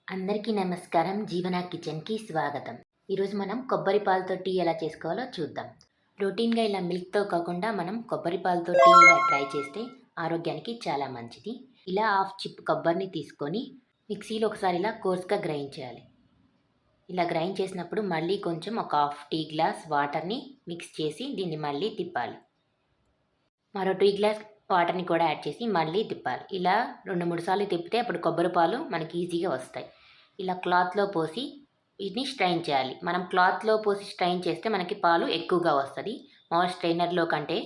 అందరికీ నమస్కారం. జీవన కిచెన్‌కి స్వాగతం. ఈరోజు మనం కొబ్బరి పాలతో టీ ఎలా చేసుకోవాలో చూద్దాం. రొటీన్‌గా ఇలా మిల్క్‌తో కాకుండా మనం కొబ్బరి పాలతో టీ ఇలా ట్రై చేస్తే ఆరోగ్యానికి చాలా మంచిది. ఇలా హాఫ్ చిప్ కొబ్బరిని తీసుకొని మిక్సీలో ఒకసారి ఇలా కోర్స్‌గా గ్రైండ్ చేయాలి. ఇలా గ్రైండ్ చేసినప్పుడు మళ్ళీ కొంచెం ఒక హాఫ్ టీ గ్లాస్ వాటర్‌ని మిక్స్ చేసి దీన్ని మళ్ళీ తిప్పాలి. మరో టీ గ్లాస్ వాటర్‌ని కూడా యాడ్ చేసి మళ్ళీ తిప్పాలి. ఇలా 2, 3 సార్లు తిప్పితే అప్పుడు కొబ్బరి పాలు మనకి ఈజీగా వస్తాయి. ఇలా క్లాత్‌లో పోసి వీటిని స్ట్రెయిన్ చేయాలి. మనం క్లాత్‌లో పోసి స్ట్రెయిన్ చేస్తే మనకి పాలు ఎక్కువగా వస్తది. మామూలు స్ట్రెయినర్‌లో కంటే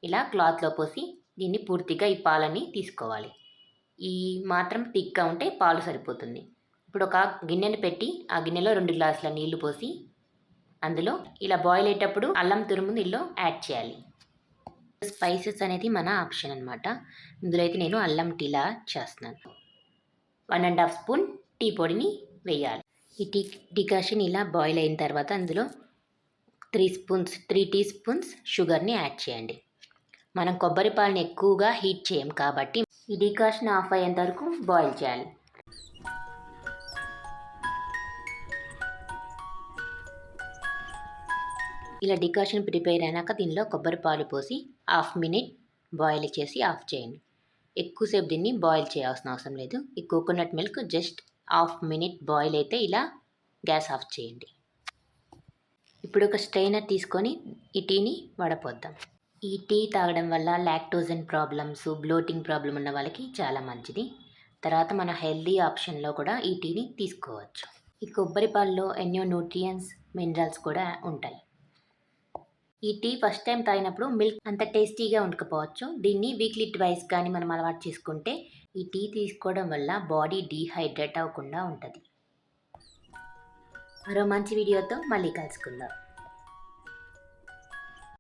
ఇలా క్లాత్‌లో పోసి దీన్ని పూర్తిగా ఈ పాలని తీసుకోవాలి. ఈ మాత్రం థిక్‌గా ఉంటే పాలు సరిపోతుంది. ఇప్పుడు ఒక గిన్నెని పెట్టి ఆ గిన్నెలో 2 గ్లాసుల నీళ్లు పోసి అందులో ఇలా బాయిల్ అయ్యేటప్పుడు అల్లం తురుముని ఇందులో యాడ్ చేయాలి. స్పైసెస్ అనేది మన ఆప్షన్ అనమాట. ఇందులో అయితే నేను అల్లం టీలా చేస్తున్నాను. 1 ½ స్పూన్ టీ పొడిని వేయాలి. ఈ డికాషన్ ఇలా బాయిల్ అయిన తర్వాత అందులో 3 టీ స్పూన్స్ షుగర్ని యాడ్ చేయండి. మనం కొబ్బరి పాలని ఎక్కువగా హీట్ చేయం కాబట్టి ఈ డికాషన్ ఆఫ్ అయ్యేంత వరకు బాయిల్ చేయాలి. ఇలా డికాషన్ ప్రిపేర్ అయినాక దీనిలో కొబ్బరి పాలు పోసి హాఫ్ మినిట్ బాయిల్ చేసి ఆఫ్ చేయండి. ఎక్కువసేపు దీన్ని బాయిల్ చేయాల్సిన అవసరం లేదు. ఈ coconut milk just half minute boil అయితే ఇలా గ్యాస్ ఆఫ్ చేయండి. ఇప్పుడు ఒక స్ట్రైనర్ తీసుకొని ఈ టీని వడపోద్దాం. ఈ టీ తాగడం వల్ల లాక్టోజన్ ప్రాబ్లమ్స్, బ్లోటింగ్ ప్రాబ్లం ఉన్న వాళ్ళకి చాలా మంచిది. తర్వాత మన హెల్దీ ఆప్షన్లో కూడా ఈ టీని తీసుకోవచ్చు. ఈ కొబ్బరి పాలలో ఎన్నో న్యూట్రియన్స్, మినరల్స్ కూడా ఉంటాయి. ఈ టీ ఫస్ట్ టైం తాగినప్పుడు మిల్క్ అంత టేస్టీగా ఉండకపోవచ్చు. దీన్ని వీక్లీ ట్వైస్ కానీ మనం అలవాటు చేసుకుంటే ఈ టీ తీసుకోవడం వల్ల బాడీ డీహైడ్రేట్ అవ్వకుండా ఉంటుంది. మరో మంచి వీడియోతో మళ్ళీ కలుసుకుందాం.